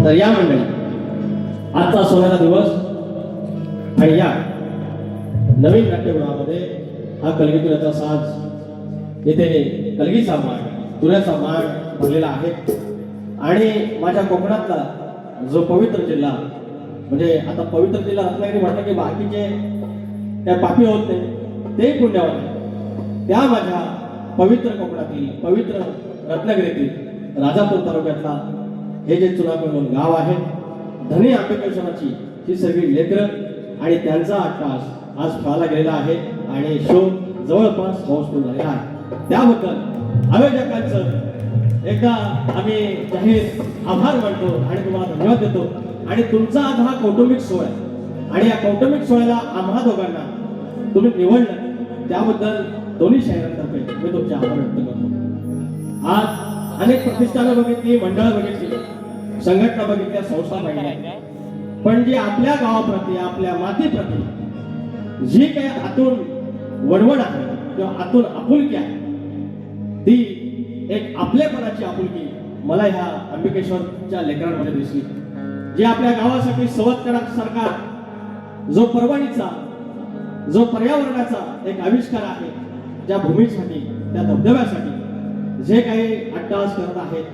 तर या मंडळी आजचा सोहळ्याचा दिवस आणि या नवीन नाट्यगृहामध्ये हा कलगीतुऱ्याचा साज येथे कलगीचा माळ तुऱ्याचा माळ भरलेला आहे आणि माझ्या कोकणातला जो पवित्र जिल्हा म्हणजे आता पवित्र जिल्हा रत्नागिरी म्हटलं की बाकीचे त्या पापी होत नाही ते पुण्यावर आहे त्या माझ्या पवित्र कोकणातील पवित्र रत्नागिरीतील राजापूर तालुक्यातला हे जे चुनाकडून गाव आहे धनी आंबेडकरांची ही सगळी लेकरं आणि त्यांचा अट्टास आज फळाला गेलेला आहे आणि शो जवळपास हाऊसफुल झालेला आहे त्याबद्दल आयोजकांचं एकदा आम्ही जाहीर आभार मानतो आणि तुम्हाला धन्यवाद देतो आणि तुमचा आज हा कौटुंबिक सोहळा आहे आणि या कौटुंबिक सोहळ्याला आम्हा दोघांना तुम्ही निवडलं त्याबद्दल दोन्ही शहरांतर्फे मी तुमचे आभार व्यक्त करतो आज अनेक प्रतिष्ठानं बघितली मंडळं बघितली संघटना बघितल्या संस्था बघितल्या पण जी आपल्या गावाप्रती आपल्या मातीप्रती जी काही आतून वडवड आहे किंवा आतून आपुलकी आहे ती एक आपलेपणाची आपुलकी मला ह्या अंबिकेश्वरच्या लेकरांमध्ये दिसली जी आपल्या गावासाठी सारखा जो परवणीचा जो पर्यावरणाचा एक आविष्कार आहे ज्या भूमीसाठी त्या धबधब्यासाठी जे काही अट्टाहास करत आहेत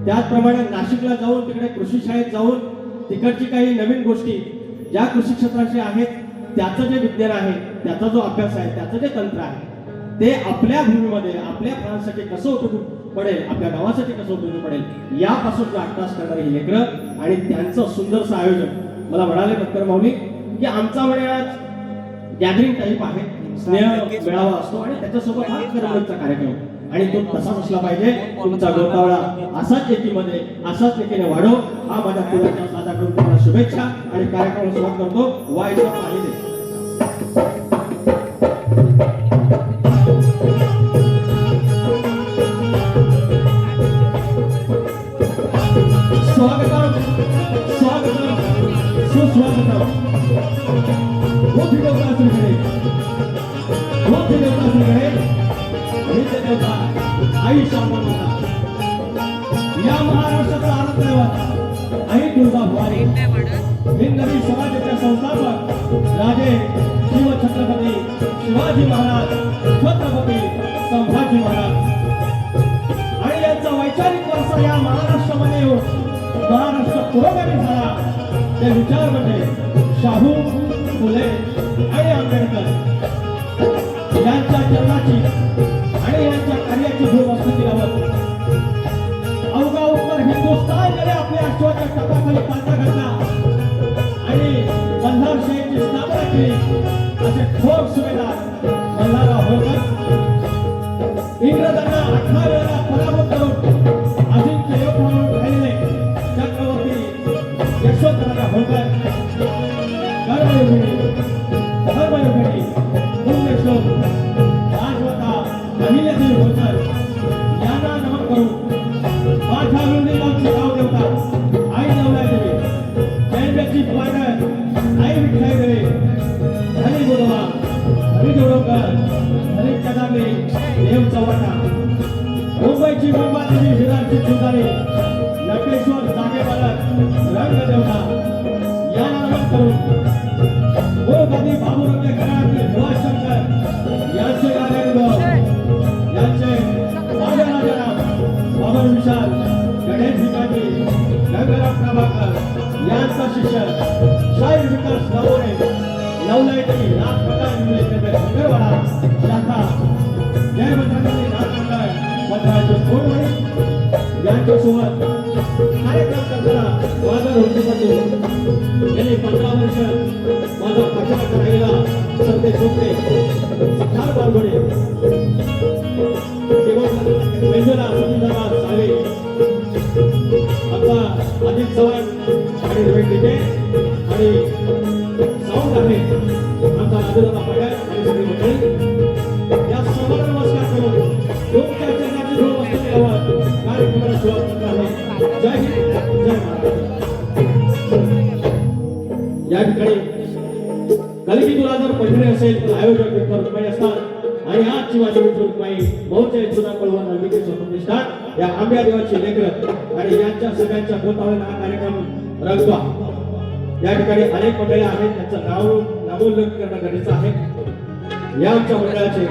त्याचप्रमाणे नाशिकला जाऊन तिकडे कृषी शाळेत जाऊन तिकडची काही नवीन गोष्टी ज्या कृषी क्षेत्राशी आहेत त्याचं जे विज्ञान आहे त्याचा जो अभ्यास आहे त्याचं जे तंत्र आहे ते आपल्या भूमीमध्ये आपल्या प्राणासाठी कसं उपयोगी पडेल आपल्या गावासाठी कसं उपयोगी पडेल यापासून जो अट्टाहास करणारी ही लेकरं आणि त्यांचं सुंदरचं आयोजन मला म्हणाले डॉक्टर माऊली की आमचा म्हणे आज गॅदरिंग टाईप आहे स्नेह मेळावा असतो आणि त्याच्यासोबत हा करमणुकीचा कार्यक्रम आणि तो तसाच असला पाहिजे तुमचा गोतावळा असाच एकीमध्ये असाच एकीने वाढो हा माझ्या तुझ्या साजाकडून तुम्हाला शुभेच्छा आणि कार्यक्रमाला सुरुवात करतो वाईचा पाणी दे स्वागतम स्वागतम सुस्वागतम मोठी देवता श्रीकडे देवता आई शांबा या महाराष्ट्राचा आनंद देवता आई तुळजाभवानी हिंदवी समाजाच्या संस्थापक राजे शिव छत्रपती शिवाजी महाराज छत्रपती संभाजी महाराज आणि यांचा वैचारिक वारसा या महाराष्ट्रामध्ये येऊन महाराष्ट्र पुरोगामी झाला ते विचार म्हणजे शाहू फुले आणि आंबेडकर यांच्या चरणाची आणि यांच्या कार्याची भूम असलेली आवड अवघा उत्तर हिंदुस्थान जरी आपल्या अश्वाच्या टपाखाली पालथा घातला आणि मल्हार शाहीची स्थापना केली असे ठोक सुभेदार मल्हारराव होळकर इंग्रजांना 18 वेळा पराभूत करून अजिंक्य योग म्हणून राहिलेले चक्रवर्ती यशवंतराव होळकर धर्मयोगिनी पुण्यश्लोक राजमाता अहिल्यादेवी होळकर यांना नमन करून माझ्या वडिलांची नाव देवता आई नवलादेवी जयंतीची पायदळ आई विठ्ठलादेवी हरी गोदवा हरी जोडकर हरी कदामे देव चव्हाटा मुंबईची मुंबादेवी विरांची चुंदारी लकेश्वर जागेबालक रंगदेवता यांना नमन करून गोरगदी बाबूरावच्या घरातले भुवाशंकर यांचे राजेंद्र यांचे राजाराम बाबर विशाल गणेश भिकाजी गंगाराम प्रभाकर यांचा शिष्य शाहीर विकास गावोरे नवलाईटी नाथ प्रकाश शंकरवाडा शाखा जय मंत्रालय नाथ मंडळ मंडळाचे कोणवणी यांच्यासोबत कार्यक्रम करताना माझा होते गेली 15 वर्ष माझा पाठिंबा राहिला संते चोपडे सिद्धार्थ बारगोडे वेंजोला सुनीलदास साळवे आमचा अजित चव्हाण आणि रवी टिके आणि साऊंड आहे आमचा राजदादा पाडा आणि सगळी मंडळी या सर्वांना नमस्कार करून तुमच्या चरणाची धूळ बसलेली आवाज कार्यक्रमाला सुरुवात करणार आहे जय हिंद जय महाराष्ट्र या ठिकाणी कलगी तुला जर पडले असेल तर आयोजक विठ्ठल रुक्माई असतात आणि आजची माझी विठ्ठल रुक्माई बहुचे जुना पळवण अंबिकेश्वर प्रतिष्ठान या आंब्या देवाची लेकरं आणि यांच्या सगळ्यांच्या गोतावळ्यात हा कार्यक्रम रंगवा या ठिकाणी अनेक मंडळी आहेत, त्यांचं नामोल्लेख करणं गरजेचं आहे. या आमच्या मंडळाचे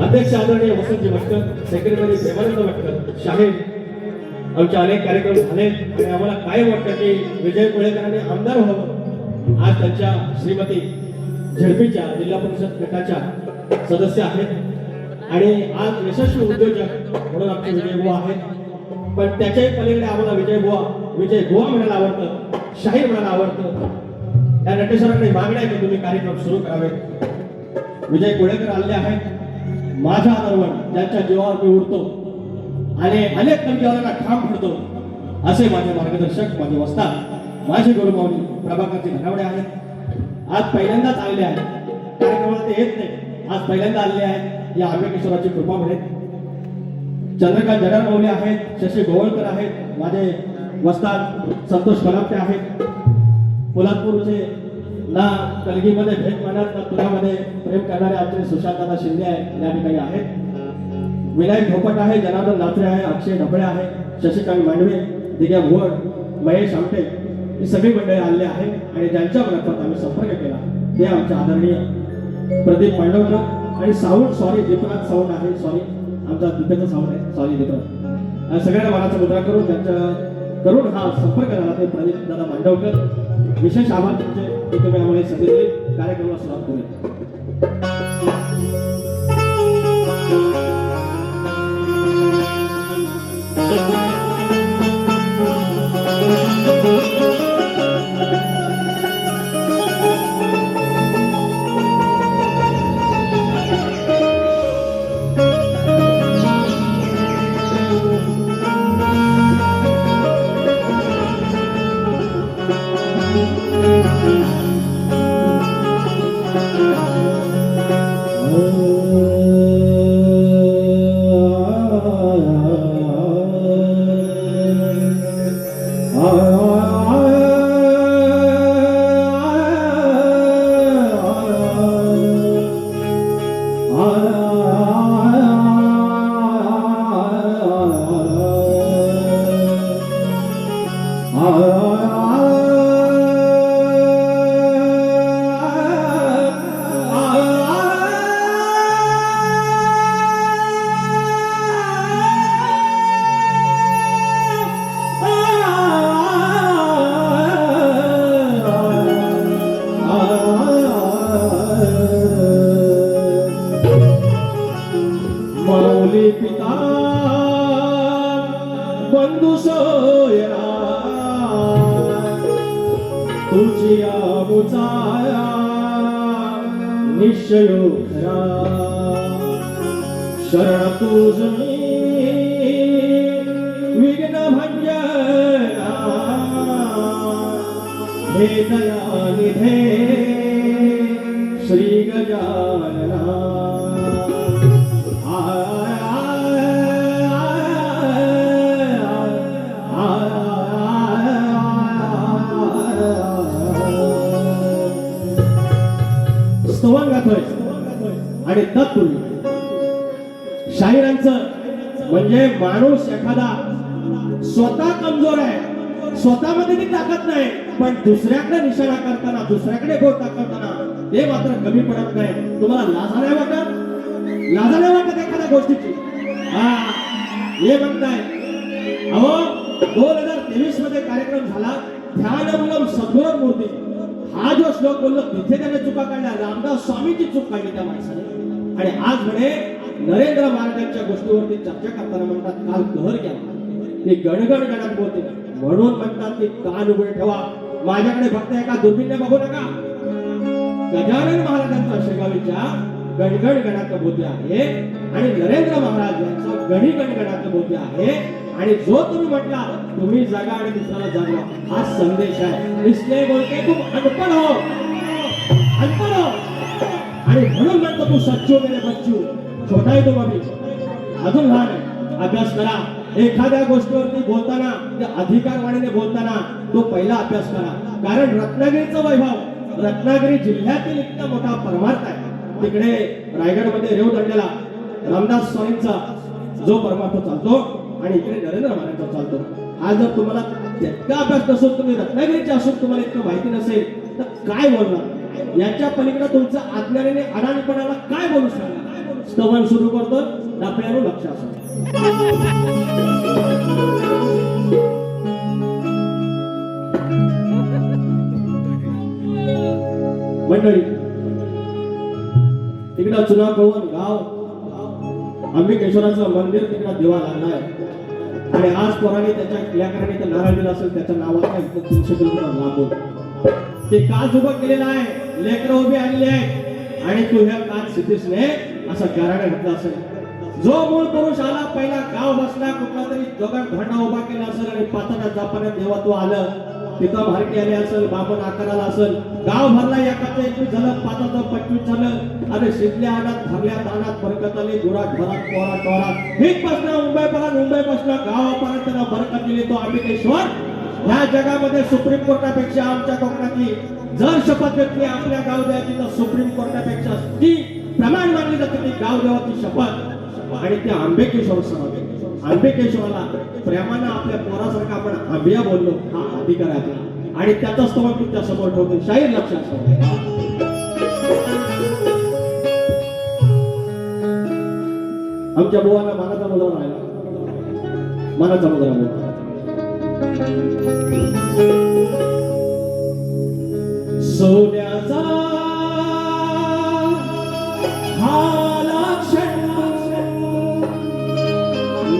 अध्यक्ष आदरणीय वसंतजी भटकर, सेक्रेटरी प्रेमानंद भटकर, शाहीर आमचे अनेक कार्यक्रम झाले आणि आम्हाला कायम वाटतं की विजय कोळेकरांनी आमदार व्हावं. आज त्यांच्या श्रीमती झडपीच्या जिल्हा परिषद गटाच्या सदस्य आहेत आणि आज यशस्वी उद्योजक म्हणून आमचे विजय बुवा आहेत. पण त्याच्याही पलीकडे आम्हाला विजय बुवा म्हणायला आवडतं, शाहीर म्हणायला आवडतं. या नटेश्वरांकडे मागणं आहे की तुम्ही कार्यक्रम सुरू करावे. विजय कोळेकर आलेले आहेत. माझ्या आदरवर ज्यांच्या जीवावर मी उडतो आणि अनेक कलगीवाल्यांना ठाम पडतो असे माझे मार्गदर्शक, माझे वस्ताद, माझे गुरुमाऊली प्रभाकरजी घरावडे आहेत. आज पहिल्यांदाच आलेले आहेत. कार्यक्रमाला ते येत नाही, आज पहिल्यांदा आलेले आहेत. या आंबेकेश्वराची कृपा मिळेल. चंद्रकांत जगरमाऊली आहेत, शशी गोवळकर आहेत, माझे वस्ताद संतोष कलापते आहेत. पोलादपूरचे ना कलगीमध्ये भेट मानत ना तुझ्यामध्ये प्रेम करणारे आमचे सुशांतदादा शिंदे आहेत, या ठिकाणी आहेत. विनायक धोपट आहे, जनार्दन नात्रे आहे, अक्षय ढबळे आहे, शशिकांत मांडवे, दिग्या भुवड, महेश आमटे, ही सगळी मंडळी आलेली आहे. आणि ज्यांच्या मार्फत आम्ही संपर्क केला ते आमचे आदरणीय प्रदीप मांडवकर आणि साऊंड दीपनाथ साऊंड आहे, आमचा दिपेचा साऊंड आहे, दीपनाथ. सगळ्यांना मनाचा मुद्रा करून करून हा संपर्क झाला ते प्रदीप दादा मांडवकर. विशेष आभार तुमचे की तुम्ही आम्हाला संधी दिली. कार्यक्रमाला सुरुवात करूया. माऊली पिता बंधू सोयरा तुझी मुचाया निश्चयो खरा शरण तुझ विघ्न भंजना हे दयानिधे श्री गजानना. स्तवन गातोय आणि तत्पूर्वी शाहिरांचं म्हणजे माणूस एखादा स्वतः कमजोर आहे, स्वतःमध्ये ती ताकद नाही, पण दुसऱ्याकडे निशाणा करताना, दुसऱ्याकडे बोट दाखवताना ते मात्र कमी पडत नाही. तुम्हाला लाज नाही वाटत एखाद्या गोष्टीची? हे म्हणताय. अहो 2023 मध्ये कार्यक्रम झाला, ध्यानमूलम सद्गुण मूर्ती, हा जो श्लोक बोललो तिथे त्याने चुका काढल्या. रामदास स्वामीची चूक काढली त्या माणसाने. आणि आज म्हणे नरेंद्र महाराजांच्या गोष्टीवरती चर्चा करताना म्हणतात काल कहर घ्यावा, ते गणगण गणात बोलते म्हणून म्हणतात की कान उघडे ठेवा. माझ्याकडे फक्त एका दुर्बीने बघू नका. गजानन महाराजांचा शेगावीच्या गणगण गणात बोलते आहे आणि नरेंद्र महाराज यांचा गणी गणगणात बोलते आहे. आणि जो तुम्ही म्हटला तुम्ही जागा आणि दुसऱ्याला जागा, हा संदेश आहे. इसलिए बोलते तुम अनपढ़ हो. आणि म्हणून म्हणतो तू सच्चो मेरे बच्चू. छोटा आहे तो अभी, अजून लहान आहे. अभ्यास करा. एखाद्या गोष्टीवरती बोलताना, अधिकारवाणीने बोलताना तो पहिला अभ्यास करा. कारण रत्नागिरीचं वैभव, रत्नागिरी जिल्ह्यातील इतका मोठा परमार्थ आहे. तिकडे रायगडमध्ये रेवदंड्याला रामदास स्वामींचा जो परमार्थ चालतो आणि इकडे नरेंद्र महाराजांचा चालतो. आज जर तुम्हाला तितका अभ्यास नसून तुम्ही रत्नागिरीचे असून तुम्हाला इतकं माहिती नसेल तर काय बोलणार? याच्या पलीकडे तुमचं अज्ञानाने अडाणीपणाला काय बोलू शकणार? स्तवन सुरू करतो, आपल्याला लक्ष असो. मंडळी, तिकडं चुनाकळवण गाव अंबिकेश्वराचं मंदिर तिकडं दिवा लागलाय आणि आज पोराने त्याच्या लेकराने ते नारळ दिला असेल त्याच्या नावाचा 300 किलोमीटर लांबून ते काच उभं केलेलं आहे, लेकरं उभी आणली आहे आणि तू ह्या काच सिद्धीसने असं गाराडा घातला असेल. जो मूळ पुरुष आला पहिला गाव बसला कुठला तरी जगात भांडा उभा केला असेल आणि पाताना जापानात जेव्हा तो आलं तिथं भारती आले असेल, बाबन आकाराला असेल, गाव भरला एकाचं 21 झालं, पाताचं 25 झालं आणि शिकल्या आणात भरल्या दानात बरकत आली, गुरात घरात पोरात टोरात हितपासनं मुंबईपासनं गावापर्यंत त्यांना बरकत दिली. तो अंबिकेश्वर ह्या जगामध्ये सुप्रीम कोर्टापेक्षा आमच्या कोकणातली जर शपथ घेतली आपल्या गाव देवाची तर सुप्रीम कोर्टापेक्षा ती प्रमाण मानली जाते ती गाव देवाची शपथ आणि ते अंबिकेश्वर समोर अंबिकेश्वराला प्रेमानं आपल्या पोरासारखा आपण आंबिया बोललो हा अधिकार आहे आपला आणि त्याचाच तो तुमच्या समोर ठेवतो. शाहीर लक्षात ठेवा. आमच्या बुवांना मानाचा मुलगा राहिला, मानाचा मुलगा बोलला सोन्याचा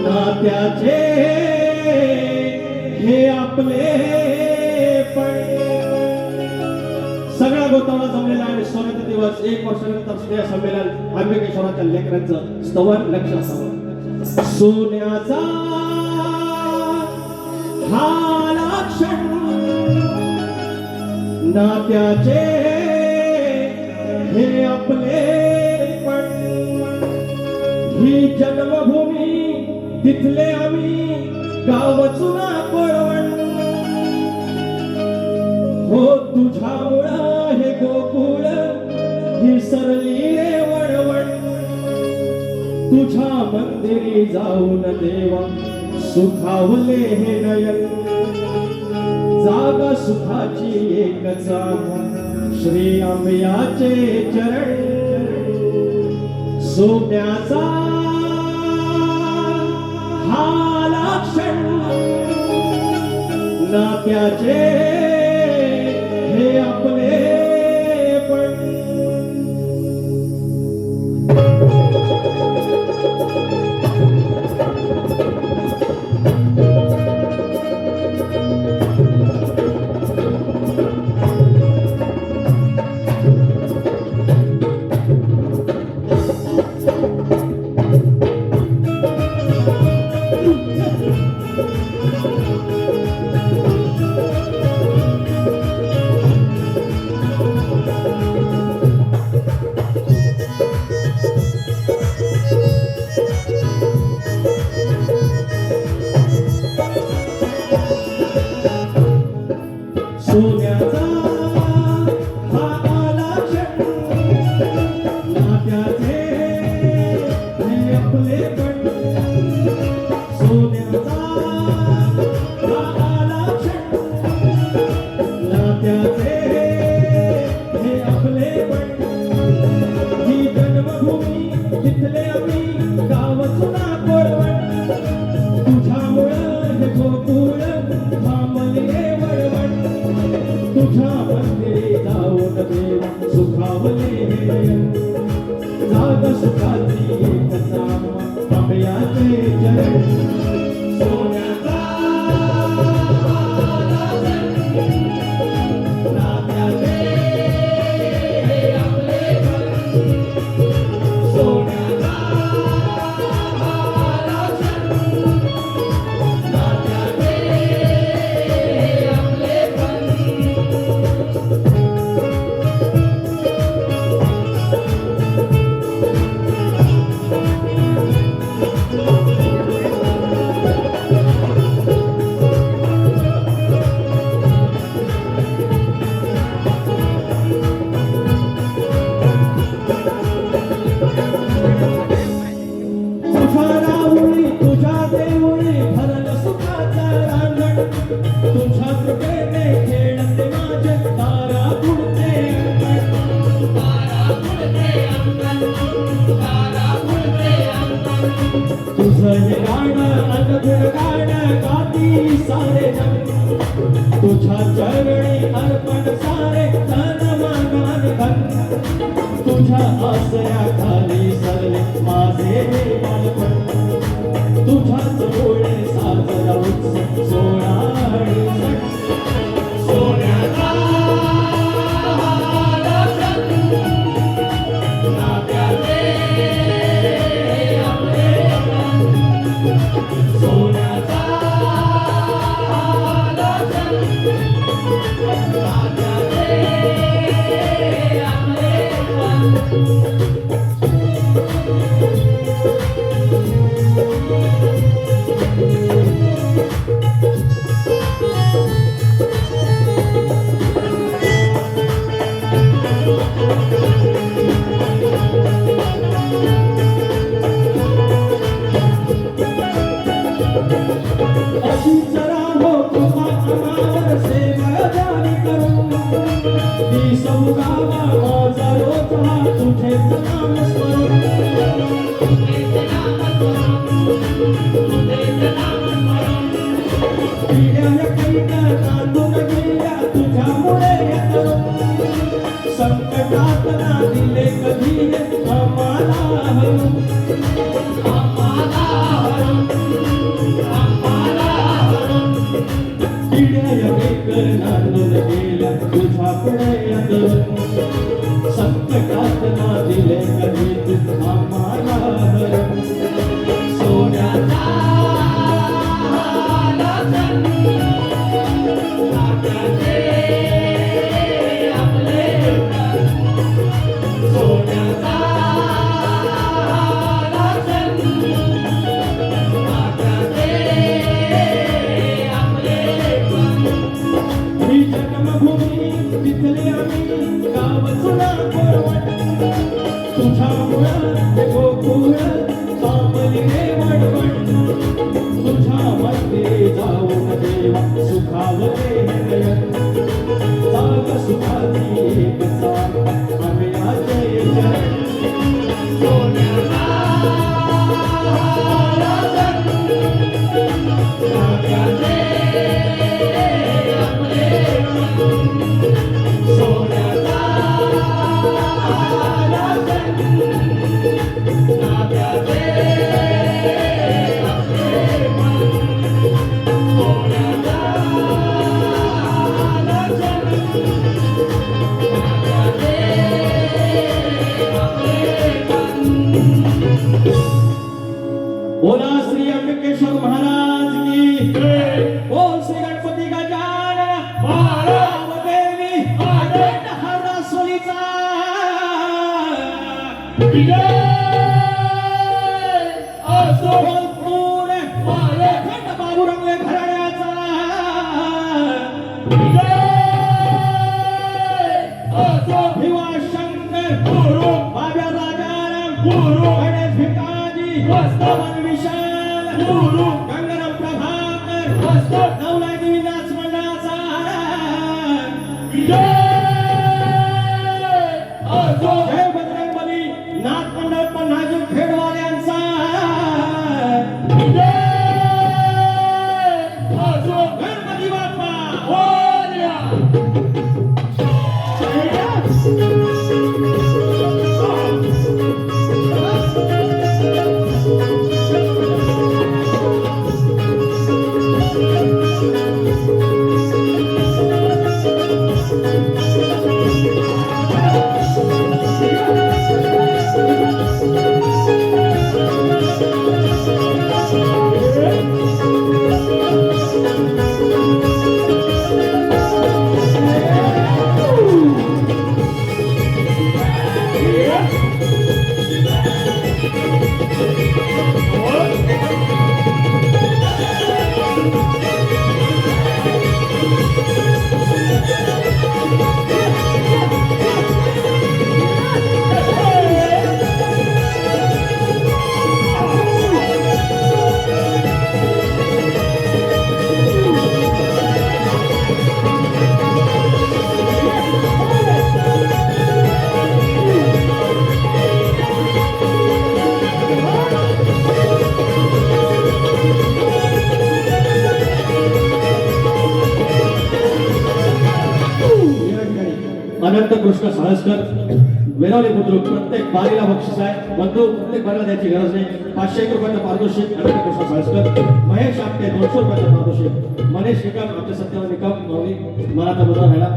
नात्याचे हे आपले पण सगळा गोतावळा जमलेला आहे. सोन्याचा दिवस 1 वर्षानंतर स्नेह संमेलन अंबिकेश्वराच्या लेकरांचं स्तवन लक्ष असावं. सोन्याचा हा लक्षण नात्याचे हे आपले पण ही जन्मभूमी तिथले आम्ही गावचुना पळवण हो तुझ्यामुळं हे गोकुळ ही सरली रे वळवण तुझ्या मंदिरी जाऊन देवा सुखावले हे नयन जागा सुखाची एकच श्री आंब्याचे चरण सोन्याचा हा लक्षण नात्याचे हे आपले पण सोन्याचा हा लक्षण नात्याचे हे आपले पण सोन्याचा हा लक्षण नात्याचे हे आपले पण ही जन्मभूमी तिथले आम्ही गावचुना पळवण तुझ्यामुळं हे गोकुळ थांबले वळवण सारे जग तुझ्या चरणी अर्पण सारे तन मन धन तुझ्या आसऱ्याखाली सरले माझे हे बालपण तुझ्याच मुळे साजरा उत्सव सोहळा आणि सण सोन्याचा नात्याचे आपले सोन्याचा संकटात ना दिले कधी आम्हाला नांदून गेला तुझ्या पुढे संकटात ना दिले कधी आम्हाला सोन्याचा बोला श्री अंबिकेश्वर महाराज की बोल श्री गणपती गजानन देवी हरा सोलीचा बोलपूर खंड बाबू रंगले घराण्याचा भिवाशंकर बाब्या राजाराम गणेश भिकाजी पवन विशाल गंगाराम प्रभाकर नवलाई देवी नाच मंडळाचा जय बजरंगबली नाथ मंडळ पण नाजूक खेडवाल्यांचा गणपती बाप्पा Thank you. अनंत कृष्ण साळसकर वेरावली बुद्रुक प्रत्येक बारीला बक्षीस आहे बंधू प्रत्येक बारीला द्यायची गरज नाही 501 रुपयाचं पारितोषिक अनंत कृष्ण साळसकर महेश आपटे 200 रुपयाचं पारितोषिक मनीष निकम आमचे सत्यवान निकम माऊली मराठा मुद्रा राहिला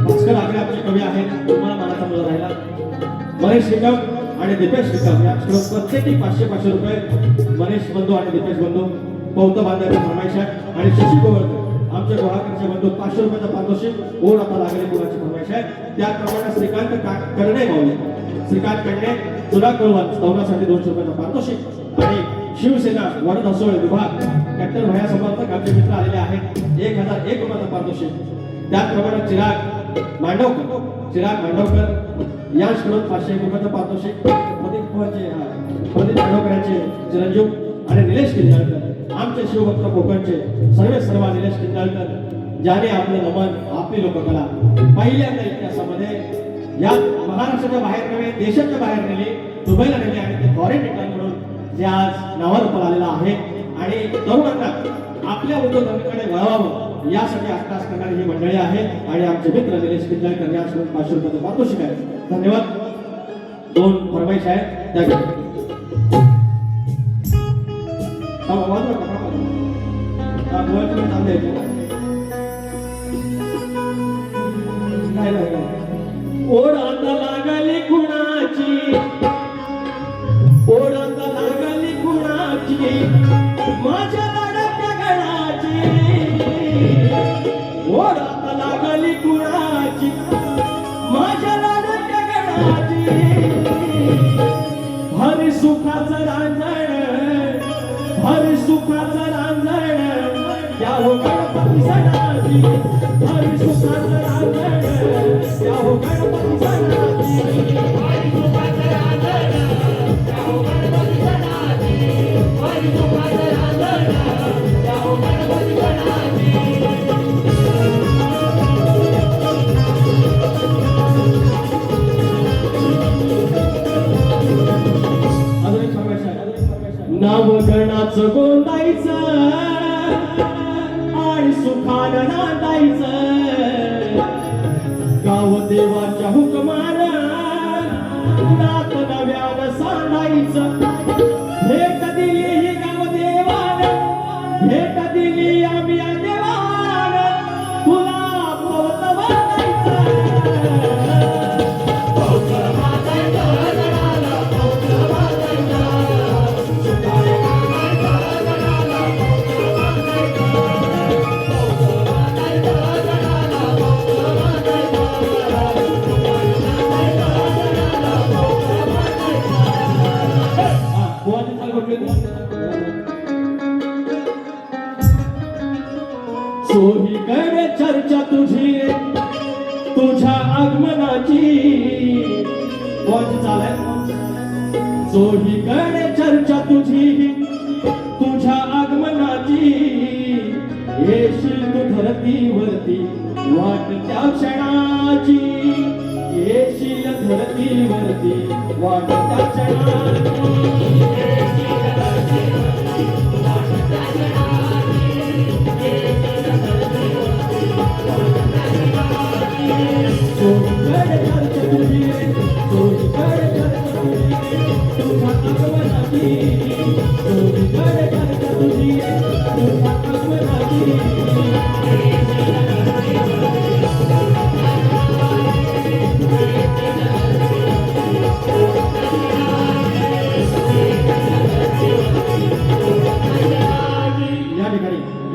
भास्कर आगरे आमचे कवी आहेत तुम्हाला मराठा मुद्रा राहिला मनीष निकम आणि दीपेश निकम या प्रत्येकी 500 रुपये मनीष बंधू आणि दीपेश बंधू पौत बांधायची फरमाईश आहे आणि शशी गोवर्धन आमचे गोळाकरचे बंधू 500 रुपयाचा पारितोषिक ओढ आता लागले कोणाची फरमाईश आहे त्याप्रमाणे श्रीकांत करणे माऊली श्रीकांत करणे तुला कळवण स्तवनासाठी 200 रुपयाचा पारितोषिक आणि शिवसेना वडद असोळे विभाग कॅप्टन भैया समर्थक आमचे मित्र आलेले आहेत 1001 रुपयाचा पारितोषिक त्याचप्रमाणे चिराग मांडवकर यांच्याकडून 501 रुपयाचा पारितोषिक प्रदीप मांडवकरांचे चिरंजीव आणि निलेश किंजाळकर आमचे शिवभक्त कोकणचे सर्व निलेश किंजाळकर ज्याने आपलं नमन आपली लोककला पहिल्यांदा इतिहासामध्ये या महाराष्ट्राच्या बाहेर नव्हे देशाच्या बाहेर नेली दुबईला नेली आणि ते फॉरेन रिटर्न म्हणून जे आज नावारूपाला आलेलं आहे आणि तरुणांना आपल्या उद्योगधंद्याकडे वळवावं यासाठी आत्ताच करणारी ही मंडळी आहे आणि आमचे मित्र निलेश किंजाळकर यांच्याकडून 500 रुपयाचं पारितोषिक आहे धन्यवाद 2 फरमाईश आहेत त्या ओढात लागली कुणाची माझ्या लाडाच्या गळाची ओढात लागली कुणाची माझ्या लाडाच्या गळाची हरी सुखाचं रांजण या हो गणपती सणाची हरी सुखाचं रांजण या हो गणपती सणाची हरी सुखाचं रांजण या हो गणपती सणाची हरी सुखाचं रांजण या हो गणपती सणाची नवगणाचं गोंदायचं आणि सुखानं नांदायचं गाव देवाच्या हुकमान नात नव्यानं सांडायचं भेट दिली ही गाव देवानं भेट दिली आम्ही या देवानं तुला पवत सोहीकडे चर्चा तुझी तुझ्या आगमनाची चालाय सोहीकडे चर्चा तुझी तुझ्या आगमनाची येशील तू धरतीवरती वाट त्या क्षणाची येशील धरतीवरती वाट त्या क्षणाची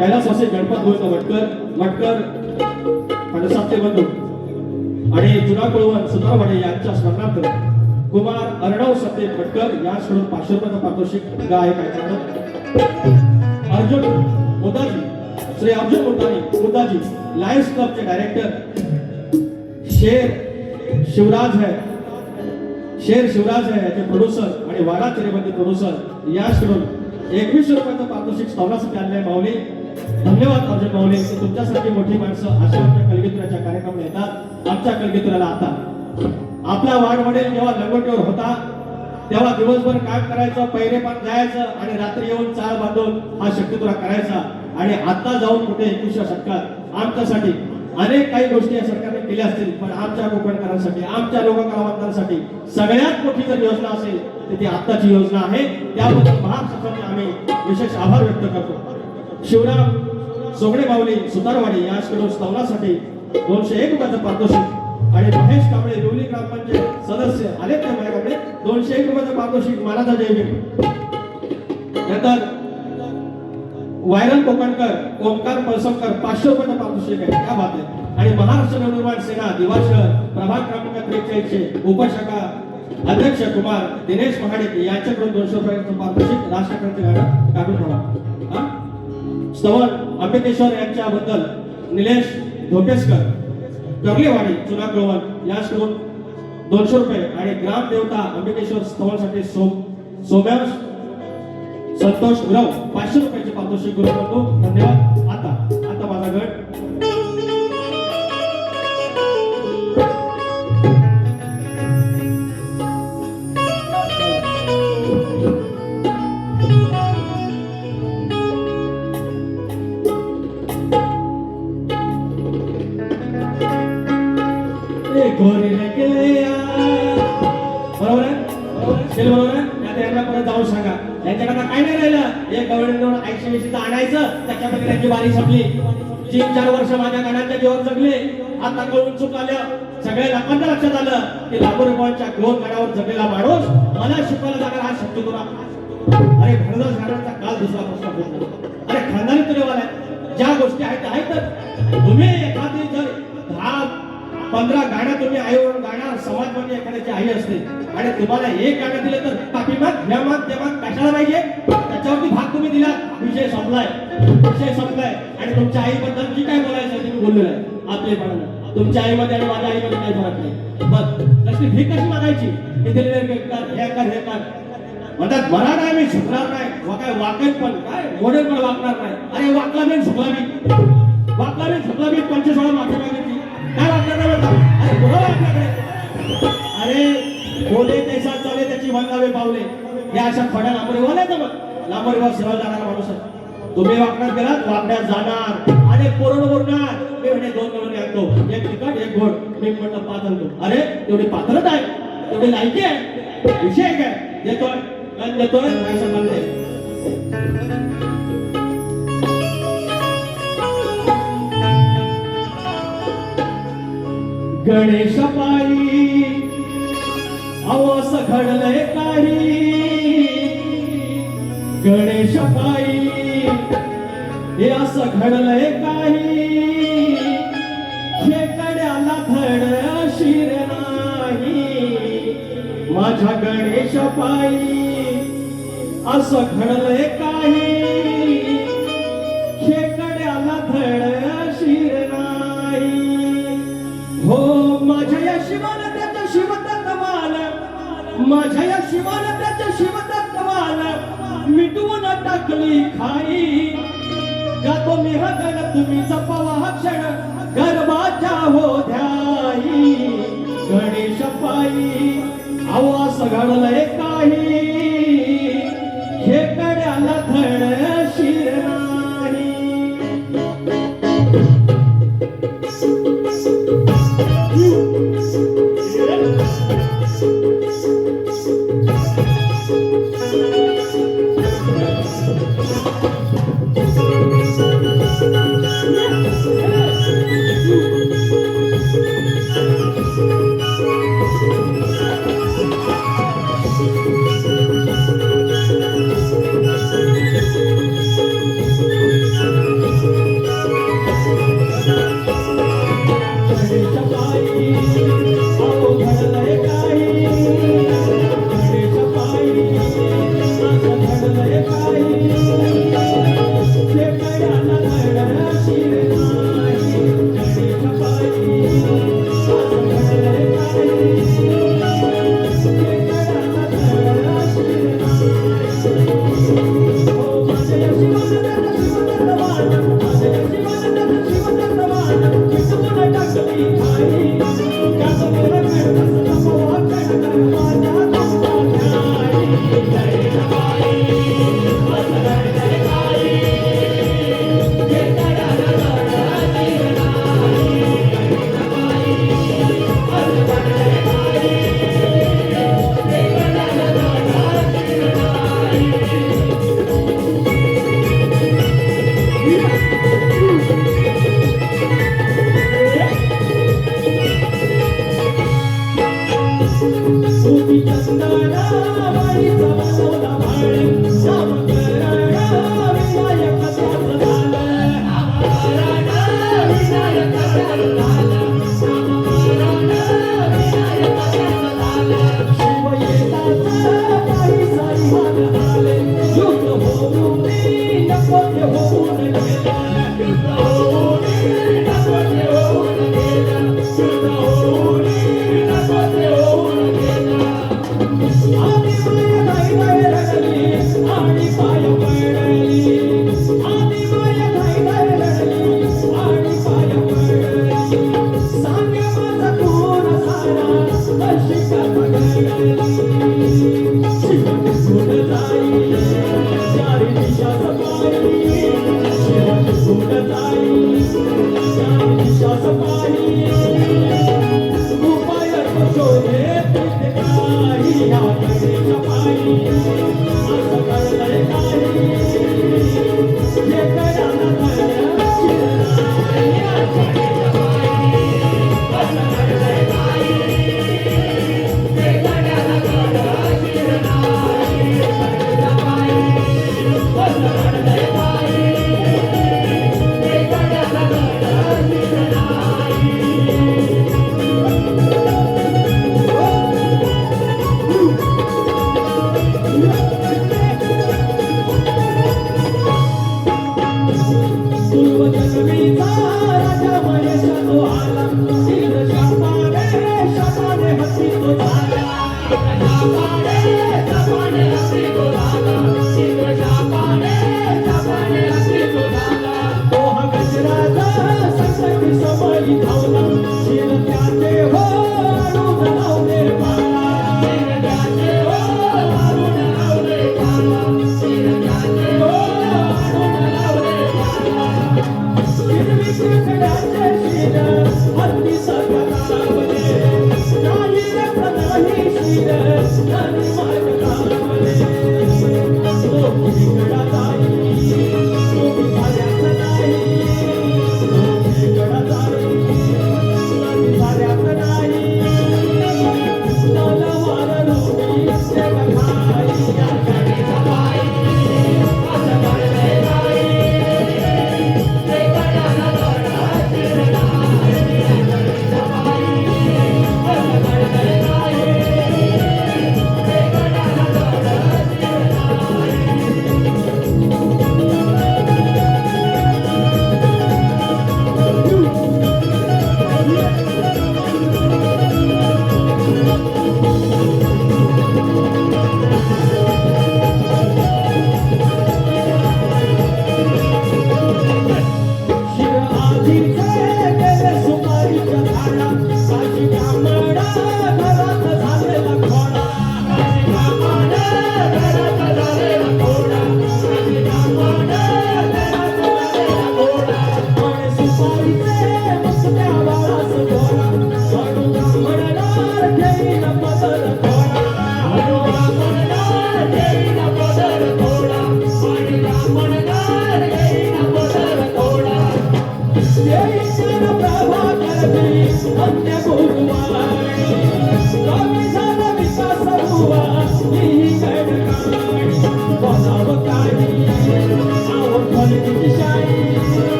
कैलासवासी गणपत गोविंद मटकर खडसाचे बंधू आणि जुना कुळवण सुंदरवाडे यांच्या स्मरणार्थ कुमार अर्णव सत्य मटकर यांच्याकडून 500 रुपयाचा पारितोषिक गायक अर्जुन मुदाजी श्री अर्जुन मुदाजी लायन्स क्लबचे डायरेक्टर शेर शिवराज है याचे प्रोड्युसर आणि वाडा चिरेबंदी प्रोड्युसर यांच्याकडून 2100 रुपयाचा पारितोषिक स्तवनासाठी आणले माऊली धन्यवाद अर्जुन माऊली तुमच्यासारखी मोठी माणसं अशा आमच्या कलगीतुराच्या कार्यक्रमाला येतात आमच्या कलगीतुराला आता आपला वाडवडील जेव्हा लंगोटीवर होता तेव्हा दिवसभर काम करायचं पहिरेपान जायचं आणि रात्री येऊन चाळ बांधून हा शक्तितुरा करायचा आणि आता जाऊन कुठे 21व्या शतकात आमच्यासाठी अनेक काही गोष्टी या सरकारने केल्या असतील, पण आमच्या कोकणकरांसाठी, आमच्या लोककलावंतांसाठी सगळ्यात मोठी जर योजना असेल तर ती आत्ताची योजना आहे. त्याबद्दल महाराष्ट्रासाठी आम्ही विशेष आभार व्यक्त करतो. शिवराम सोगडे माऊली सुतारवाडी याचकडून स्तवनासाठी 201 रुपयाचं पारितोषिक आणि महेश कांबळे रोली ग्रामपंचायत सदस्य आले त्या माझ्याकडे 201 रुपयाचं पारितोषिक मानाचा जयवीर. नंतर वायरल कोकणकर ओमकार पळसमकर 500 रुपयाचं पारितोषिक आहे. त्या बात आहे. आणि महाराष्ट्र नवनिर्माण सेना दिवाळ शहर प्रभाग क्रमांक 43 उपशाखा अध्यक्ष कुमार दिनेश महाडिक यांच्याकडून 200 रुपयाचं पारितोषिक राष्ट्रपती गाणं काढून ठेवा. स्तवन अंबिकेश्वर यांच्याबद्दल निलेश धोपेसकर कर्लेवाडी चुना कळवण याचकडून 200 रुपये आणि ग्रामदेवता अंबिकेश्वर स्तवनसाठी सोम्या संतोष गुरव 500 रुपयाचे पारितोषिक गुरु करतो. धन्यवाद. आता माझा गट बरोबर आहे, बरोबर आहे. आता यांना परत जाऊन सांगा, यांच्याकडे काय नाही राहिलं. एक गवळींवर 80-80 आणायचं, त्याच्यामध्ये त्यांची बारी संपली. 3-4 वर्ष माझ्या गाण्याच्या जीवन जगले. आता कळून चूक आलं. सगळ्या लोकांना लक्षात आलं की लांबोरेबांच्या 2 गाण्यावर जगलेला माणूस मला शिकवायला जाणार हा शब्द तुला. अरे भरदास गाण्याचा काल दुसरा प्रश्न बोलतो. अरे खानदानी तुरेवाला ज्या गोष्टी आहेत त्या आहेत. तुम्ही एखादी जर 10-15 गाणं तुम्ही आईवर गाणार, समाज म्हणजे एखाद्याची आई असते आणि तुम्हाला एक गाणं दिलं तर पाठीमाग ह्यामाग तेव्हा कशाला पाहिजे, त्याच्यावरती भाग तुम्ही दिला, विषय संपलाय. आणि तुमच्या आईबद्दल जी काय बोलायचं तुम्ही बोललेलं आहे आपलेपणानं. तुमच्या आईमध्ये आणि माझ्या आईमध्ये काही फरक नाही. मग तशी भीक कशी मागायची, हे कर म्हणतात मराठा आहे मी झुकणार नाही. काय वाकेल पण काय मॉडेल पण वागणार नाही. अरे वाकला मी झुकला मी 25 वेळा माफी मागितली. काय वाटणार नाही म्हणता. अरे बरोबर आपल्याकडे. अरे बोले तैसा चाले त्याची वंदावे पावले. या अशा खड्या लांबोरेवाल्याचं मग लांबोरेवा सरळ जाणारा माणूस आहे. तुम्ही वाकण्यात गेलात, वाकण्यात जाणार आणि पोरण बोलणार. मी म्हणजे 2 गवळणी आणतो, एक तिखट एक गोड. मी म्हटलं 5 आणतो. अरे तेवढी पात्रता आहे, तेवढी लायकी आहे, विषय काय देतोय पैसा मागते. गणेश पायी अवस घडलंय काही. गणेश पायी हे असं घडलंय काही. खेकड्याला धड शिर नाही. माझ्या गणेश पायी असं घडलंय काही. खेकड्याला धड शिर नाही. हो माझ्या या शिवाला त्याचं शिवतत्वाल, माझ्या या शिवाला त्याचं शिवतत्वाल मिटवून टाकली खाई. गातो मी हा गण तुम्ही जपावा हा क्षण गर्भाच्या होद्याई. गणेश पायी आवास घडलंय काही. खेकड्याला धड शिर नाही.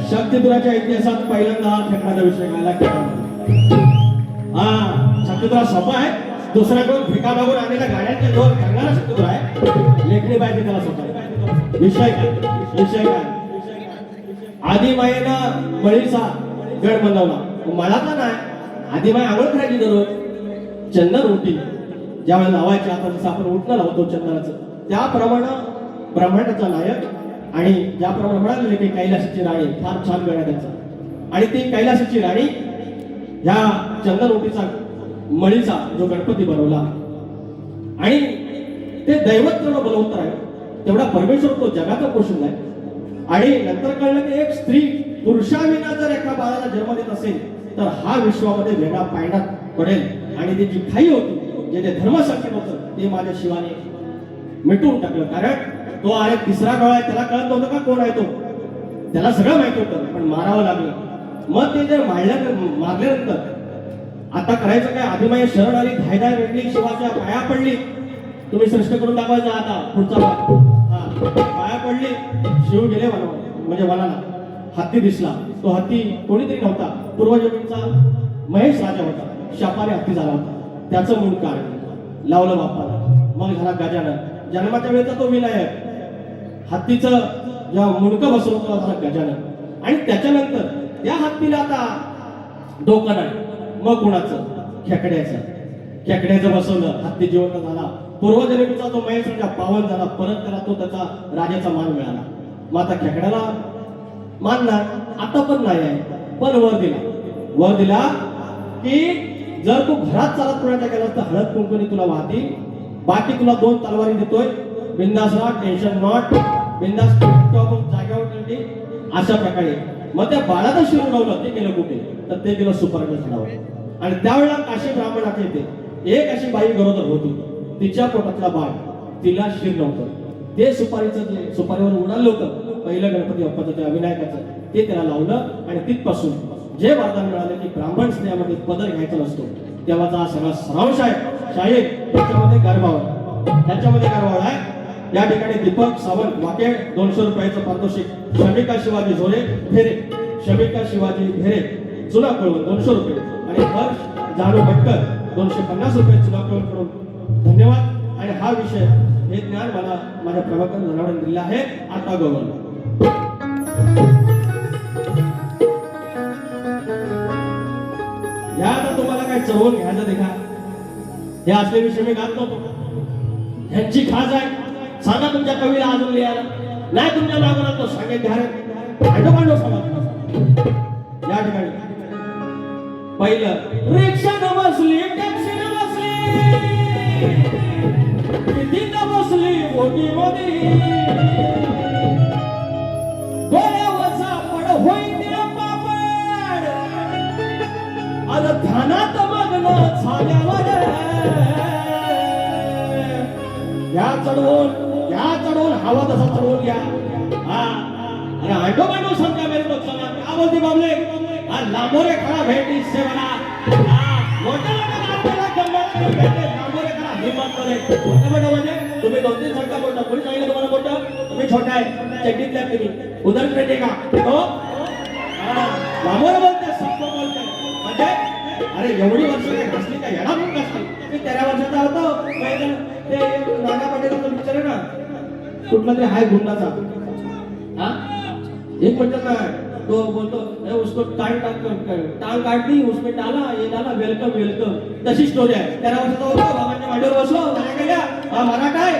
शक्तिपुराच्या इतिहासात पहिल्यांदा हा खेळण्याचा विषय घाला शक्तिपुरा सोपा आहे. दुसऱ्याकडून भिका मागून आणलेल्या गाड्यांचे जोर करणारा शक्तिपुरा आहे. लेखणी पाहिजे त्याला सोपा आहे. विषय काय आदिमाईनं बळीचा गड बनवला. मला तर नाही, आदिमाई आंघोळ करायची दररोज चंदन उठी ज्यावेळेला लावायचे. आता जसं आपण उठणं लावतो चंदनाचं, त्याप्रमाणे ब्रह्मांडाचा नायक आणि ज्याप्रमाणे म्हणाले की कैलासाची राणी, फार छान गड आहे त्यांचा. आणि ती कैलासाची राणी ह्या चंदन उटीचा मळीचा जो गणपती बनवला आणि ते दैवत तेवढं बलवंत आहे, तेवढा परमेश्वर तो जगाचा पोषण आहे. आणि नंतर कळलं की एक स्त्री पुरुषाविना जर एका बाळाला जन्म देत असेल तर हा विश्वामध्ये वेगळा पायंडात पडेल. आणि ती जी खाई होती, जे धर्म संकट होतं, ते माझ्या शिवाने मिटवून टाकलं. कारण तो आहे तिसरा काळ आहे, त्याला कळत नव्हतं का कोण आहे तो, त्याला सगळं माहिती होतं, पण मारावं लागलं. मग ते जर मारल्यानंतर आता करायचं काय, आदिमाई शरण आली, धायधाय वेगळी, शिवाच्या पाया पडली. तुम्ही सृष्ट करून दाखवायचा आता पुढचा भाग. पाया पडली, शिव गेले म्हणजे वनाला. हत्ती दिसला. तो हत्ती कोणीतरी नव्हता, पूर्वजन्मीचा महेश राजा होता. शापाने हत्ती झाला होता. त्याचं मूळ कारण लावलं बाप्पाला. मग झाला गजानन. जन्माच्या वेळेचा तो विनायक. हत्तीचं जेव्हा मुंडकं बसवलं तेव्हा झाला गजानन. आणि त्याच्यानंतर त्या हत्तीला आता डोकं नाही. मग कुणाचं? खेकड्याचं बसवलं. हत्ती जिवंत झाला. पूर्वजन्मीचा तो महेश राजा पावन झाला. परत त्याला तो त्याचा राजाचा मान मिळाला. मग आता खेकड्याला मानणार आता पण नाही आहे. पण वर दिला की जर तू घरात चालत पुण्याच्या गेलास तर हळद कुंकणी तुला वाहतील. बाकी तुला 2 तलवारी देतोय. बिंदास राहा, टेन्शन नॉट, बिंदास जाग्यावर ठेवली. अशा प्रकारे मग त्या बाळाचं शिर उडवलं. ते गेलं कुठे? तर ते गेलं सुपारीच्या झाडावर. आणि त्यावेळेला काशी ब्राह्मणाचे येते. एक अशी बाई गरोदर होती. तिच्या पोटातला बाळ, तिला शिर नव्हतं. ते सुपारीचं जे सुपारीवर उडालं होतं पहिलं गणपती बाप्पाचं त्या विनायकाचं, ते त्याला लावलं. आणि तिथपासून जे वरदान मिळालं की ब्राह्मण स्त्रियामध्ये पदर घ्यायचा नसतो. तेव्हाचा हा सगळा सारांश आहे. शाहीर त्याच्यामध्ये गरबावळ आहे. या ठिकाणी दीपक सावंत वाकेड 200 रुपयाचं पारितोषिक. शमिका शिवाजी झोरे फेरे, शमिका शिवाजी भेरे चुना कळवून 200 रुपये. आणि हर्ष जाणू भटकर 250 रुपये चुना कळवून करून धन्यवाद. आणि हा विषय हे ज्ञान मला माझ्या प्रभाकर जनावरांनी दिलं आहे. आता गौरव या आता तुम्हाला काय चढवून घ्यायचं देखा. हे असले विषय मी गात नव्हतो. ह्यांची खास आहे. सांगा तुमच्या कवीला अजून लिहायला नाही. तुमच्या नागरात तो सांगेल ध्यान समाज. या ठिकाणी पहिलं रिक्षा न बसली, टॅक्सी न बसली, किती न बसली मोठी मोठी, डोळ्यावरचा पड होईल पापड, अरे ध्यानात मग्न झाल्यावर या चढवून हवा तसा चढवून घ्या. अरे आंडो समजा मेरे लोक समजा क्या बोलते बाबले. लांबोरे खरा भेटी सेवना मोठा लांबोरे खरा हिम्मत करे. मोठं म्हणजे तुम्ही 2-3 संख्या मोठा कोणी सांगितलं तुम्हाला मोठं? तुम्ही छोटा आहे, चड्डीतल्या तुम्ही उदर पेटे का हो. लांबोरे बोलते, सबको बोलते. म्हणजे अरे एवढी वर्ष काय घासली काय येणार म्हणून घासली. मी 13 वर्षाचा होतो. ते नाना पाटेकरचा पिक्चर आहे ना, कुठला तरी हाय गुंडाचा. एक म्हणतात ना, तो बोलतो उसको टांग काट दी, उसमें डाला, ये डाला, वेलकम वेलकम. तशी स्टोरी आहे. 13 वर्षाचा होतो. बाबांच्या मांडीवर बसलो. काय केल्या मला काय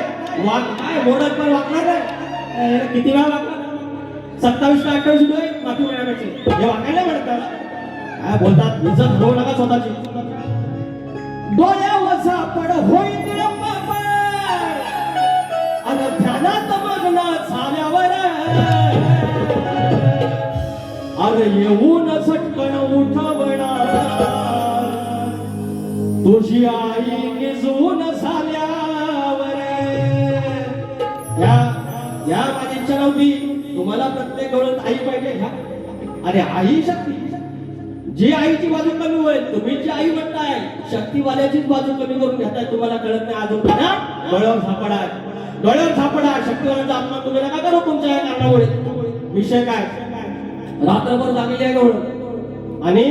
मोडत पण वागणार नाही. किती वेळा वागणार? 27 का 28 डोळे माफी मिळायचे. हे वागायला म्हणतात. काय बोलतात, इज्जत घेऊ नका स्वतःची. डोळ्यावरचा पड होईल आणि ध्यानात मग्न झाल्यावर अरे येऊन झटकन उठवणार तुझी आई निजून झाल्यावर. या माझी इच्छा नव्हती. तुम्हाला प्रत्येक वेळेस आई पाहिजे घ्या. अरे आई शक्ती. जी आईची बाजू कमी होईल, तुम्ही जी आई म्हणताय शक्तीवाल्याचीच बाजू कमी करून घेताय. तुम्हाला कळत नाही अजून. डोळ्यावर सापडा शक्तीवाल्याचा आत्मा तुम्ही नका करू तुमच्या या कारणामुळे. विषय काय? रात्रभर जागलेली आहे गवळण आणि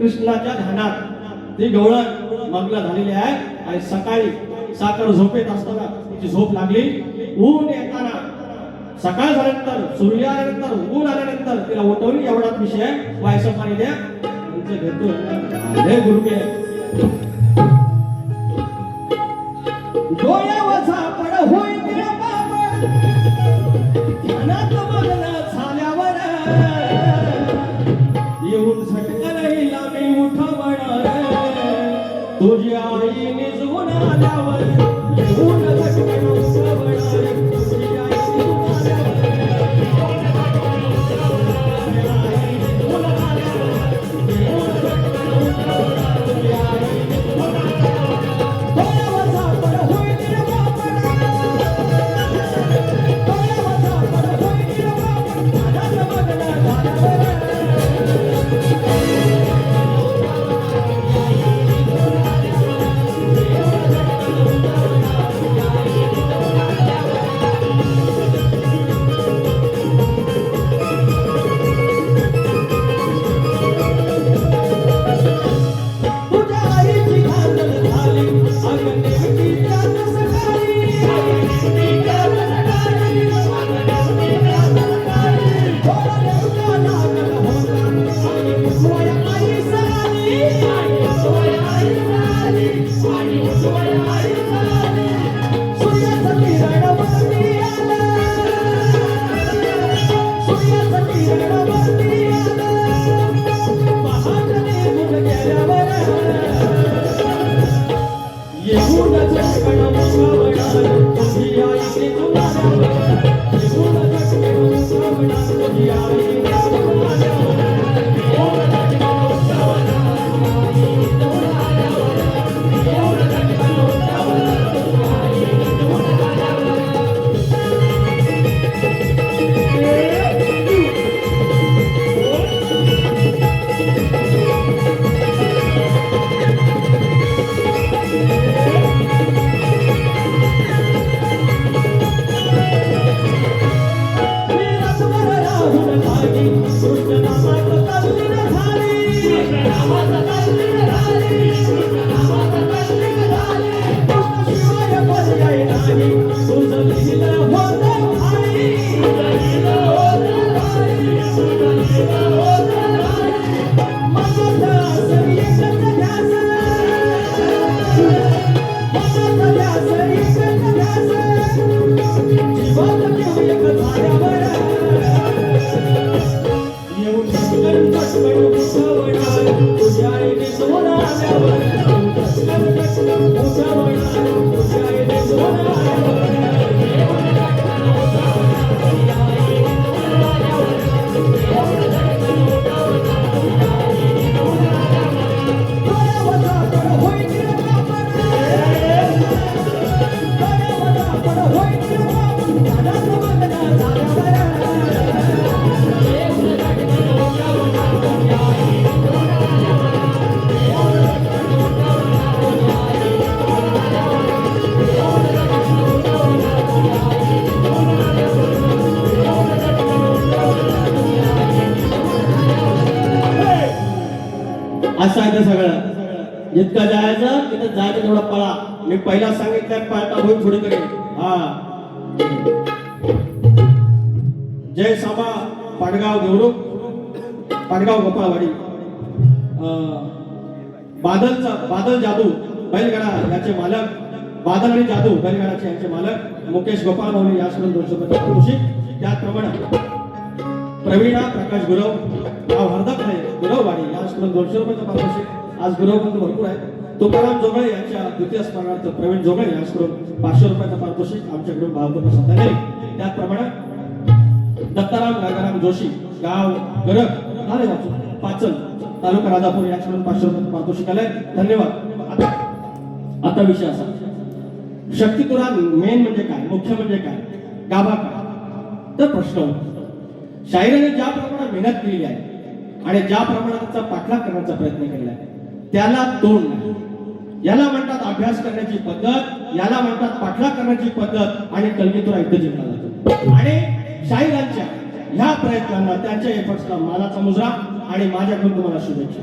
कृष्णाच्या ध्यानात ती गवळण मग्न झालेली आहे. आणि सकाळी साखर झोपेत असताना तिची झोप लागली. ऊन येताना सकाळ झाल्यानंतर, सूर्य आल्यानंतर, ऊन आल्यानंतर तिला उठवली. एवढाच विषय. व्हायचं पाणी द्या तुमचे घेतो गुरुके. डोळ्यावरचा पड होईल ध्यानात मग्न झाल्यावर येऊन झटकन लांबी उठवणार तुझी आई निजून आल्यावर. येऊन झटकन उठवणार तुझी आई असं आहे ते सगळं. जितकं जायचं तिथं जायचं तेवढा पळा. मी पहिला सांगितलं पळता होईल थोडी करेल. हा जय सामा पाडगाव देवरुख पाडगाव गोपाळवाडी बादल जादू बैलगाडा याचे मालक बादल आणि जादू बैलगाडाचे यांचे मालक मुकेश गोपाळ माऊली यासोबत 200 रुपये खुशी. त्याचप्रमाणे प्रवीणा प्रकाश गुरव गाव हरदखळे गुरववाडी यासोबत 200 रुपयाचा पारितोषिक. आज गुरवबंधू भरपूर आहेत. तुकाराम जोगळे यांच्या द्वितीय स्मरणार्थ प्रवीण जोगळे यांच्याकडून 500 रुपयाचा पारितोषिक आमच्याकडून भावपूर्ण श्रद्धांजली. त्याचप्रमाणे दत्ताराम नागाराम जोशी गाव गरग पाचल तालुका राजापूर यांच्याकडून 500 रुपये पारितोषिक आले. धन्यवाद. आता विषय असा, शक्तितुरा मेन म्हणजे काय, मुख्य म्हणजे काय, गाभा काय, तर प्रश्न होतो. शाहिराने ज्या प्रमाणात मेहनत केली आहे आणि ज्या प्रमाणात त्याचा पाठलाग करण्याचा प्रयत्न केला आहे त्याला तोड नाही. याला म्हणतात अभ्यास करण्याची पद्धत, याला म्हणतात पाठलाग करण्याची पद्धत आणि कलगीतुरा इथे जिंकला जातो. आणि शाहिरांच्या ह्या प्रयत्नांना त्यांच्या एफर्ट्सला मानाचा मुजरा आणि माझ्याकडून तुम्हाला शुभेच्छा.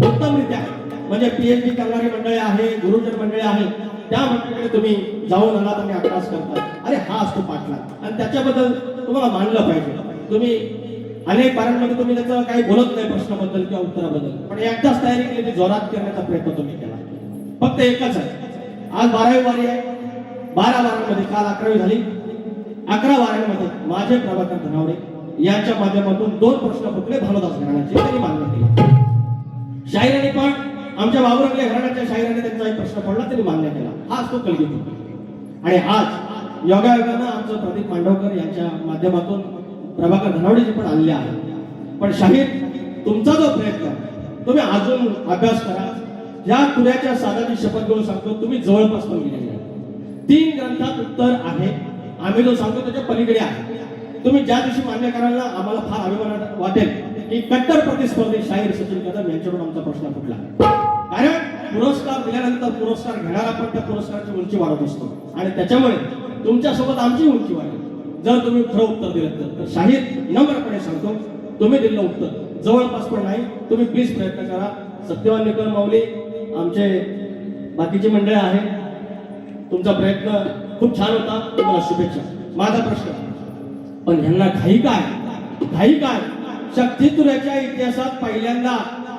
उत्तमरित्या म्हणजे पीएचडी करणारी मंडळी आहे, गुरुजन मंडळी आहे, त्या मंडळीकडे तुम्ही जाऊन आलात आणि अभ्यास करता. अरे हा असतो पाठलाग आणि त्याच्याबद्दल तुम्हाला मानलं पाहिजे. तुम्ही अनेक पारांमध्ये तुम्ही त्याचं काही बोलत नाही प्रश्नाबद्दल किंवा उत्तराबद्दल, पण एकदाच तयारी केली ती जोरात करण्याचा प्रयत्न तुम्ही केला. फक्त एकच आहे, आज 12वी वारी आहे. 12 वारांमध्ये काल 11वी झाली. 11 वारांमध्ये माझे प्रभाकर धनावडे यांच्या माध्यमातून 2 प्रश्न फुटले भानुदास घराण्याचे, त्यांनी मान्य केले. शाहिराने पण आमच्या बाबुरंगले घराण्याच्या शाहिराने त्यांचा एक प्रश्न पडला, त्यांनी मान्य केला. हा असतो कलगीतुरा. आणि आज योगायोगानं आमचं प्रदीप मांडवकर यांच्या माध्यमातून प्रभाकर धनावडेजी पण आणले आहे. पण शाहीर तुमचा जो प्रयत्न तुम्ही अजून अभ्यास करा. या तुऱ्याच्या साधाची शपथ घेऊन सांगतो, तुम्ही जवळपास पण गेलेले आहे. 3 ग्रंथात उत्तर आहे. आम्ही जो सांगतो त्याच्या पलीकडे आहे. तुम्ही ज्या दिवशी मान्य कराल ना, आम्हाला फार अभिमान वाटेल की कट्टर प्रतिस्पर्धी शाहीर सचिन कदम यांच्याकडून आमचा प्रश्न फुटला. कारण पुरस्कार दिल्यानंतर पुरस्कार घेणारा पण त्या पुरस्काराची उंची वाढत असतो आणि त्याच्यामुळे तुमच्यासोबत आमची उंची वाढेल जर तुम्ही खरं उत्तर दिलं तर. शाहीर नम्रपणे सांगतो, तुम्ही दिलेलं उत्तर जवळपास पण नाही. तुम्ही प्लीज प्रयत्न करा. सत्यवान निकल माऊली आमचे बाकीची मंडळी आहे, तुमचा प्रयत्न खूप छान होता, तुम्हाला शुभेच्छा. माझा प्रश्न, पण ह्यांना घाई काय? शक्तितुऱ्याच्या इतिहासात पहिल्यांदा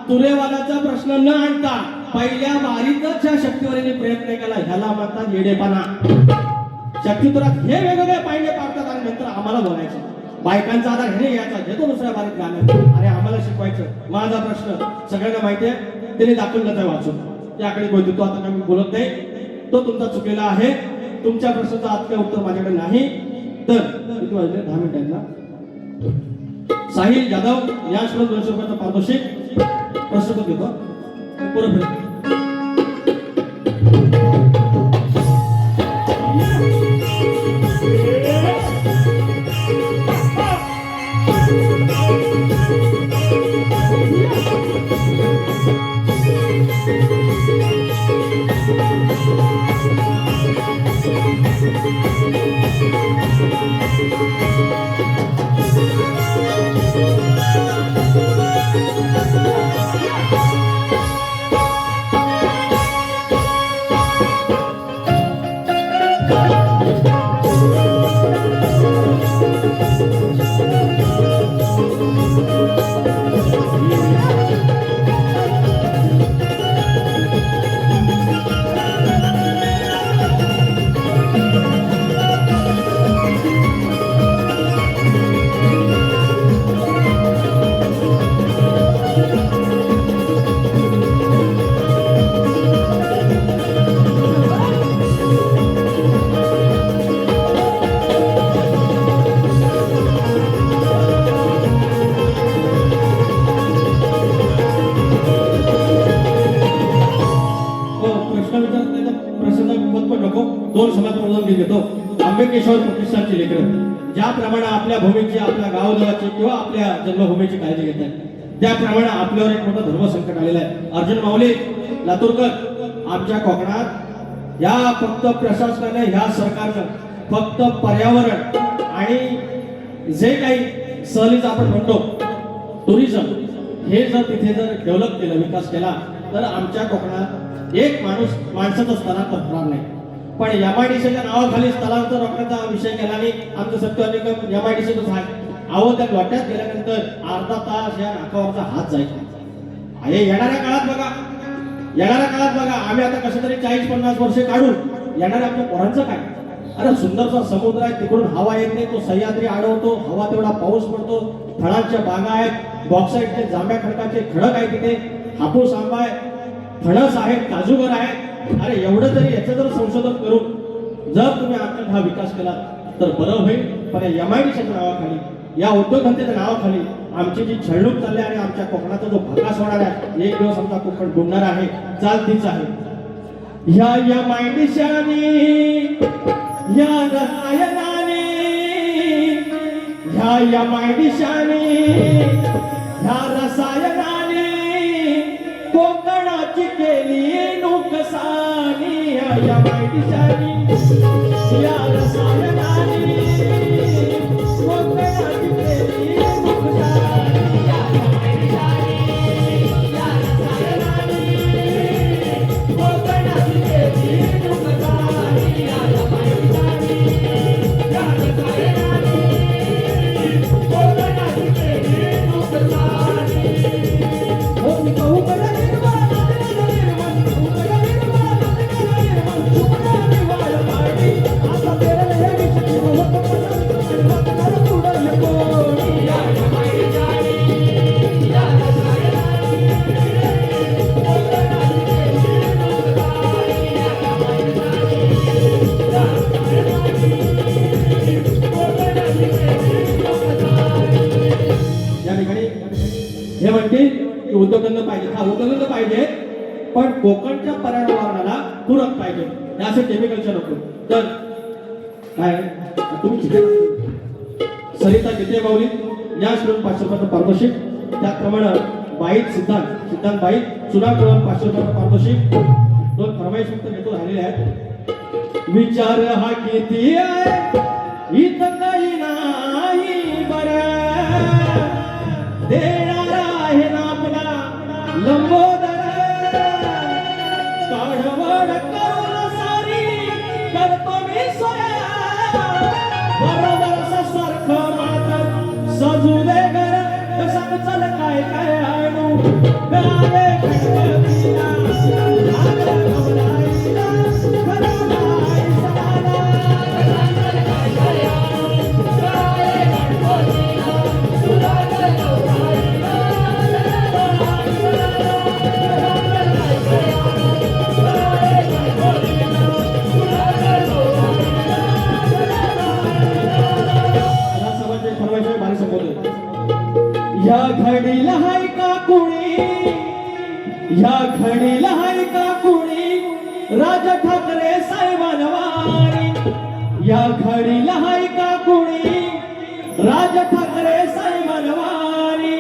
तुरेवालाचा प्रश्न न आणता पहिल्या वारीतच या शक्तिवारीने प्रयत्न केला. ह्याला म्हणतात येडेपणा. शक्तितुरात हे वेगवेगळे पायंडे पाडतात आणि नंतर आम्हाला बोलायचं. बायकांचा आधार हे घ्यायचा, घेतो दुसऱ्या वारीत गाणं, अरे आम्हाला शिकवायचं. माझा प्रश्न सगळ्यांना माहिती आहे, त्यांनी दाखवलं आहे वाचून, त्याकडे बोलतो. आता काही बोलत नाही, तो तुमचा चुकलेला आहे. तुमच्या प्रश्नाचं आज काही उत्तर माझ्याकडे नाही. तर किती वाजले? 10 मिनिटांना साहिल जाधव यासोबत 200 रुपयाचा पारितोषिक प्रश्न घेतो. पुढे घेतो. आंबेकेश्वर प्रतिष्ठानचे लेकर ज्याप्रमाणे आपल्या भूमीची, आपल्या गावोगावाची किंवा आपल्या जन्मभूमीची काळजी घेत आहेत, त्याप्रमाणे आपल्यावर एक मोठं धर्मसंकट आलेलं आहे. अर्जुन माऊली लातूरकर, आमच्या कोकणात या फक्त प्रशासनाने, ह्या सरकारनं फक्त पर्यावरण आणि जे काही सहलीचं आपण म्हणतो टुरिझम, हे जर तिथे जर डेव्हलप केलं, विकास केला, तर आमच्या कोकणात एक माणसाचा स्थलांतर होणार नाही. पण एमआयडीसीच्या नावाखाली स्थलांतर रोखण्याचा विषय केला आणि आमचं सत्यवादी एमआयडीसीच आहे. अहो, त्या लोट्यात गेल्यानंतर अर्धा तास या नाकावरचा हात जायचा. हे येणाऱ्या काळात बघा आम्ही आता कसं तरी 40-50 वर्षे काढून येणाऱ्या आपल्या पोरांचं काय. अरे सुंदरचा समुद्र आहे, तिकडून हवा येत नाही, तो सह्याद्री अडवतो, हवा तेवढा पाऊस पडतो, फळांच्या बागा आहेत, बॉक्साईटचे जांभ्या खडकाचे खडक आहे, तिथे हापूस आंबा आहे, फणस आहेत, काजूगर आहे. अरे एवढं तरी याचं जर संशोधन करून जर तुम्ही आता हा विकास केला तर बरं होईल. पण एमआयडीसीच्या नावाखाली, या उद्योगधंद्याच्या नावाखाली आमची जी छळणूक चालली आणि आमच्या कोकणाचा जो भकास होणार आहे, एक दिवस आमचा कोकण बुडणार आहे, चाल तीच आहे. ह्या एमआयडीसीने, ह्या रसायनाने, ह्या एमआयडीसीने, ह्या रसायनाने कोकणाची केली नुकसानी. ह्या एमआयडीसीने, ह्या रसायनाने कोकणाची केली नुकसानी. ह्या एमआयडीसीने, ह्या रसायनाने कोकणाची केली नुकसानी. ह्या एमआयडीसीने, ह्या रसायनाने कोकणाची केली नुकसानी. हे म्हणते की उद्योगधंदे पाहिजे. हा, उद्योगधंदे पाहिजे, पण कोकणच्या पर्यावरणाला पूरक पाहिजे. हे असं केमिकलच्या नको. तर काय तुम्ही सरिता जिते माऊली या स्टुडंट 500 रुपयाचं पारितोषिक, त्याचप्रमाणे बाईत सिद्धांत बाईत सुद्धा 500 रुपयाचं पारितोषिक. 2 फरमाईश फक्त घेतो झालेले आहेत. विचार हा किती आहे इथं काही नाही बरं, देणारा आहे ना आपला लंबोदर. काढवड करून सारी करतो मी सोया, बरोबर सारखं माझं सजू दे घर. सांग चल काय काय आणू गावे गणपतीला, आगळ कमलाईला, घराबाई सणाला. काय काय आणू गावे गणपतीला, सुधाकर गौराईला, या घडीला हाय का कुणी, या घडीला हाय का कुणी राज ठाकरे साहेबांवारी. या घडीला हाय का कुणी राज ठाकरे साहेबांवारी.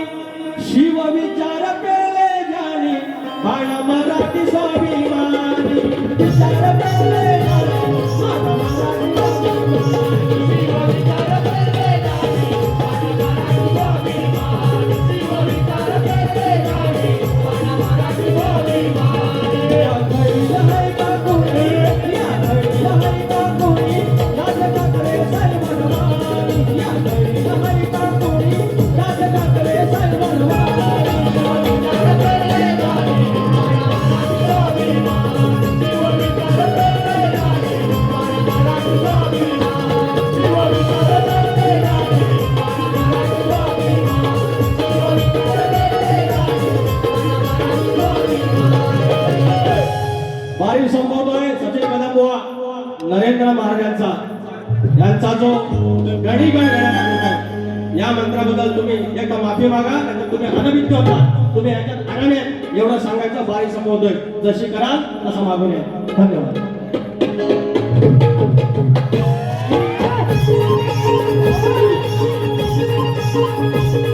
शिव विचार पेले जाणी बाण मराठी स्वाभिमानी. विचार पेले जाणी बाण मराठी स्वाभिमानी. शिव विचार पेले जाणी बाण मराठी स्वाभिमानी. शिव विचार पेले जाणी बाण मराठी स्वाभिमानी. या घडीला हाय का कुणी, या घडीला हाय का कुणी राज ठाकरे साहेबांवारी. या घडीला हाय का कुणी राज ठाकरे साहेबांवारी. बारीक संभवतोय सचिन कदमबुवा नरेंद्र महाराजांचा, यांचा जो गडी गण आहे, या मंत्राबद्दल तुम्ही एक माफी मागा, नाहीतर तुम्ही अनभिज्ञ होता, तुम्ही याच्यात अडाणे एवढं सांगायचं बारीक संभवतोय. जशी कराल तसं मागून या. धन्यवाद.